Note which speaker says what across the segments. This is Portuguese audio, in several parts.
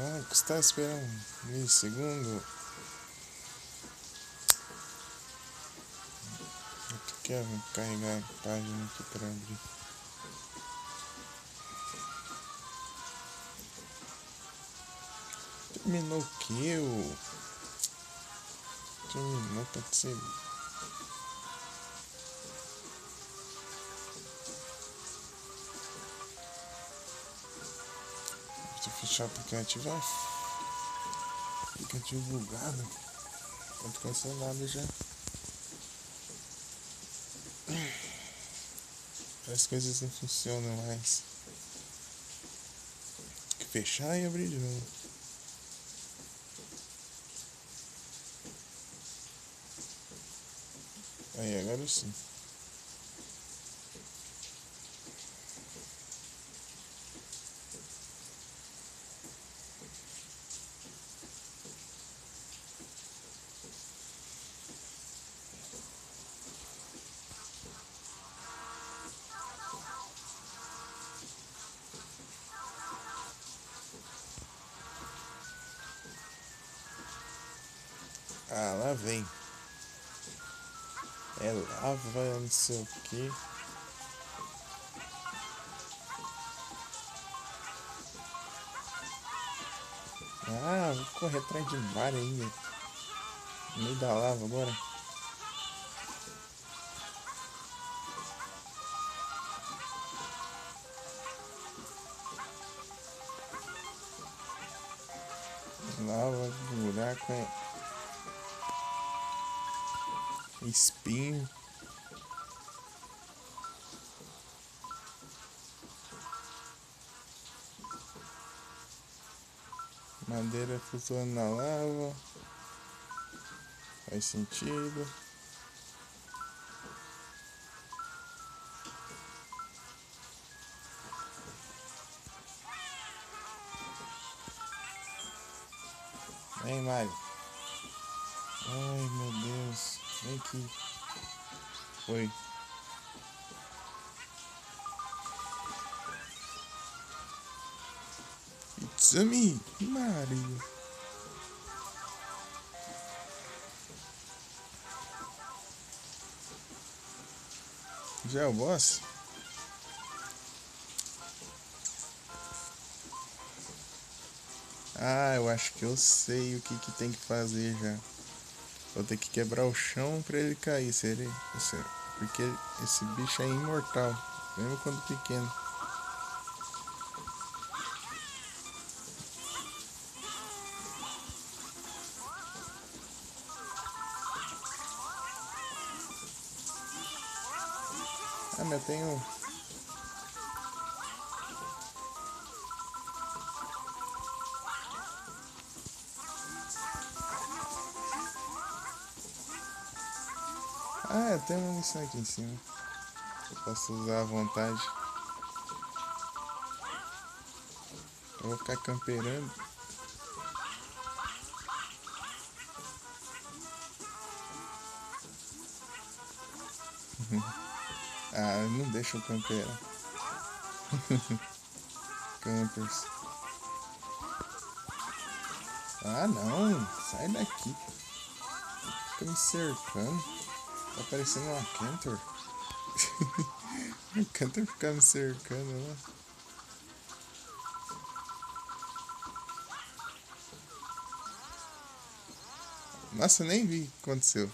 Speaker 1: Ah, custar esperar um milissegundo. Tu quer carregar a página aqui para abrir? Terminou o que? Terminou, pode ser. Deixa eu fechar o aplicativo. Aplicativo bugado. Não tô cancelado já. As coisas não funcionam mais. Tem que fechar e abrir de novo. Aí, agora sim. Ah, lá vem. É lava, não sei o que. Ah, vou correr atrás de mar ainda. No meio da lava agora. Lava, buraco, espinho. Madeira flutuando na lava. Faz sentido. Vem, Mário. Ai, meu Deus. Vem aqui. Oi. It's me, Mario. Já é o boss? Ah, eu acho que eu sei o que tem que fazer já. Vou ter que quebrar o chão pra ele cair, porque esse bicho é imortal, mesmo quando pequeno. Ah, mas eu tenho... Ah, eu tenho uma missão aqui em cima. Eu posso usar à vontade. Eu vou ficar camperando. Ah, não deixa eu camperar. Campers. Ah, não. Sai daqui. Fica me cercando. Tá parecendo uma Cantor. O Cantor fica me cercando lá. Nossa, eu nem vi o que aconteceu.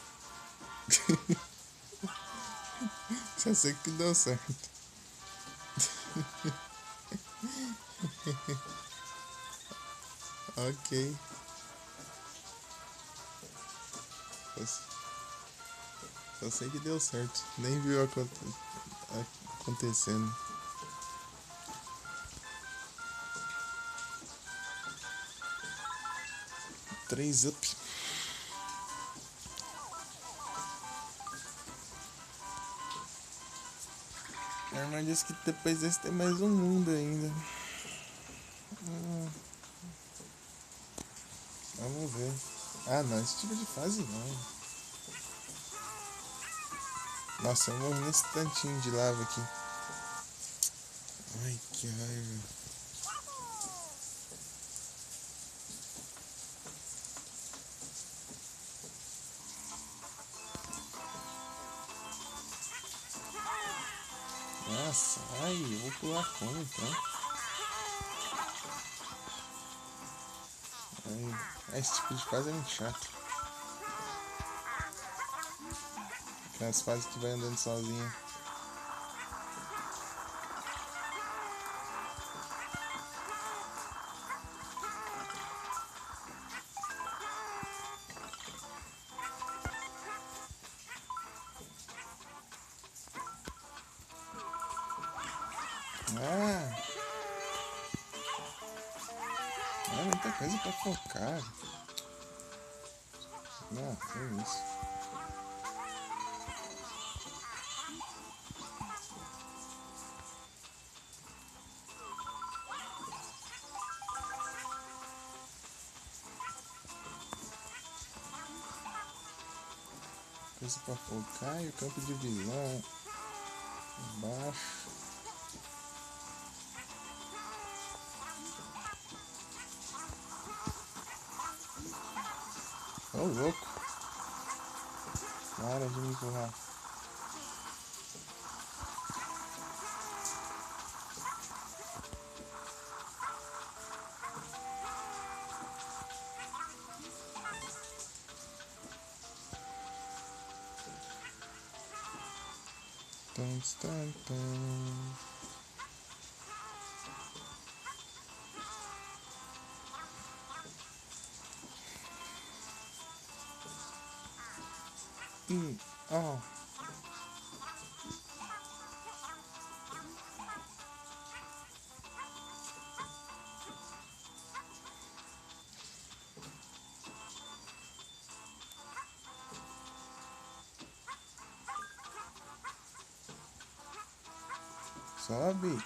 Speaker 1: Só sei que deu certo. Ok. Só sei que deu certo. Nem viu acontecendo. 3 up. A irmã disse que depois desse tem mais um mundo ainda. Vamos ver. Ah, não, esse tipo de fase não. Nossa, eu morri nesse tantinho de lava aqui. Ai, que raiva. Ah, sai, eu vou pular como então? Esse tipo de fase é muito chato. Aquelas fases que vai andando sozinha. É muita coisa pra focar. Não, é isso. Coisa pra focar e o campo de visão baixo. Ô, louco. Para de me empurrar. Tum, tum, tum. Ó. Sobe.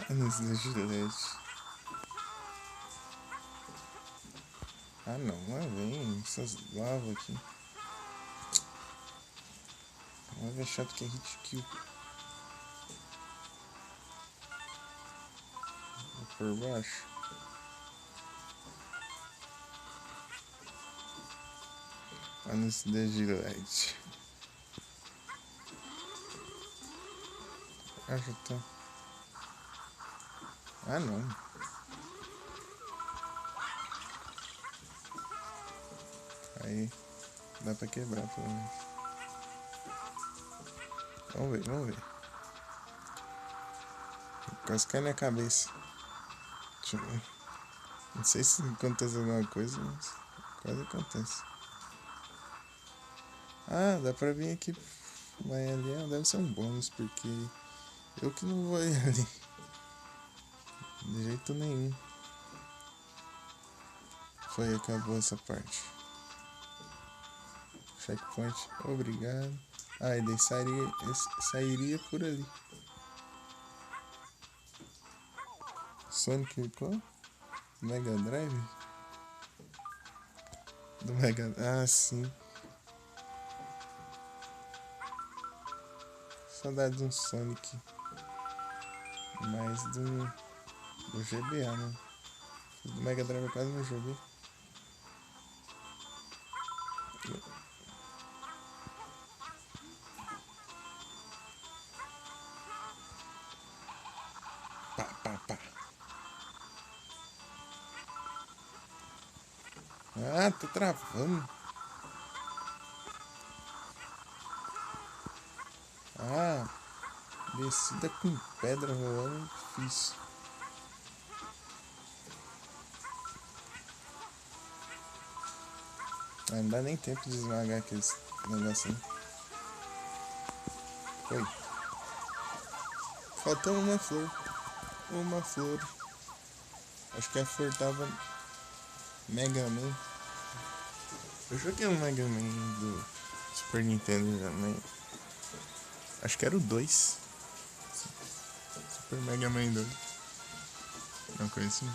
Speaker 1: Nesse do gilete. Ah não, lá vem essas lavas aqui. Lava é chato que é hit kill. Vou por baixo. Olha nesse do gilete. Ah, já tá. Ah não. Aí dá pra quebrar pelo menos. Vamos ver, vamos ver. Quase cai na cabeça. Não sei se acontece alguma coisa, mas quase acontece. Ah, dá pra vir aqui. Vai ali, deve ser um bônus, porque eu que não vou ir ali. De jeito nenhum. Foi, acabou essa parte. Checkpoint, obrigado. Ah, ele sairia por ali. Sonic qual? Mega Drive? Do Mega... Ah, sim. Saudade de um Sonic. Mais do GBA, né? Do Mega Drive eu quase não joguei. Pá, pá, pá. Ah, tô travando. Ah, descida com pedra rolando difícil. Ah, não dá nem tempo de esmagar aqueles negocinho. Foi. Faltou uma flor. Uma flor. Acho que a flor tava Mega Man. Eu joguei um Mega Man do Super Nintendo já, né? Acho que era o 2. Super Mega Man 2. Não conheço.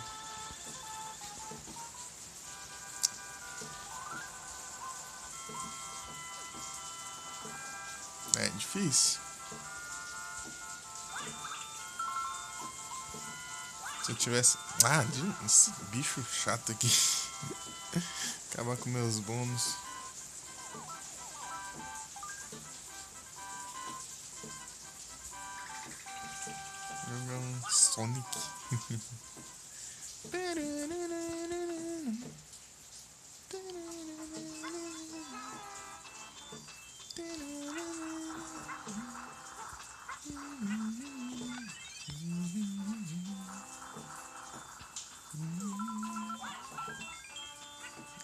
Speaker 1: É difícil. Se eu tivesse... Ah, esse bicho chato aqui. Acabar com meus bônus. Jogar um Sonic.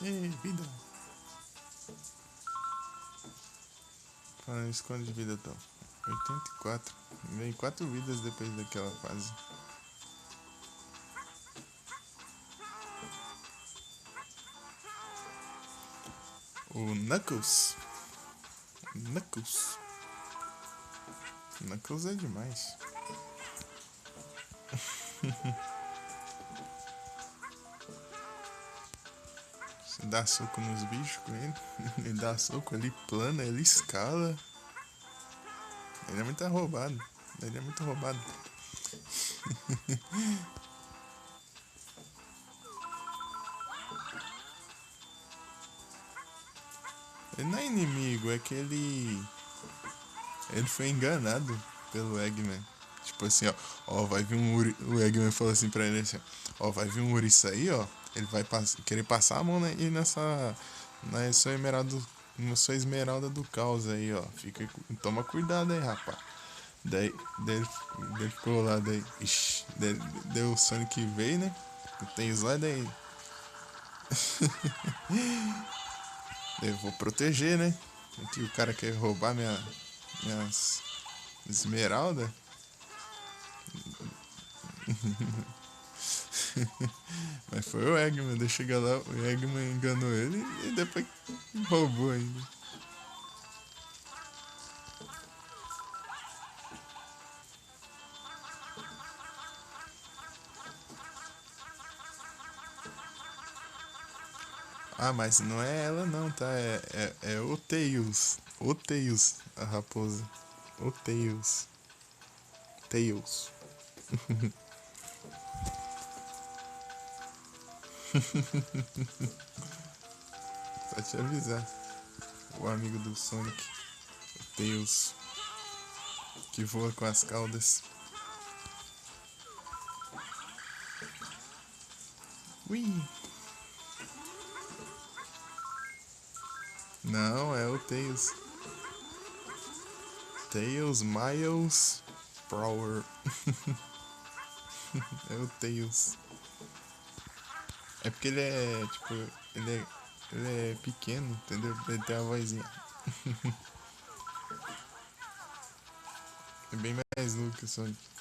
Speaker 1: Ei, vida. Falando isso, quanto de vida estão? 84. Vem 4 vidas depois daquela fase. O Knuckles. Knuckles é demais. Você dá soco nos bichos com ele. Ele dá soco, ele plana, ele escala. Ele é muito roubado. Ele não é inimigo, é que ele foi enganado pelo Eggman. Tipo assim, ó, vai vir um Uri. O Eggman falou assim pra ele assim, ó, vai vir um Urissa aí, ó. Ele vai querer passar a mão aí na sua esmeralda do caos aí, ó. Toma cuidado aí, rapaz. Daí ele ficou lá, daí. Ixi, daí o Sonic veio, né? Tem slide daí. Eu vou proteger, né? Aqui o cara quer roubar minhas esmeraldas. Mas foi o Eggman, daí chega lá, o Eggman enganou ele e depois roubou ainda. Ah, mas não é ela não, tá? É o Tails. O Tails, a raposa. O Tails. Tails. Só te avisar. O amigo do Sonic. O Tails. Que voa com as caudas. Ui! Não, é o Tails. Tails, Miles, Prower. É o Tails. É porque ele é, tipo, ele é pequeno, entendeu? Ele tem a vozinha. É bem mais novo que o Sonic.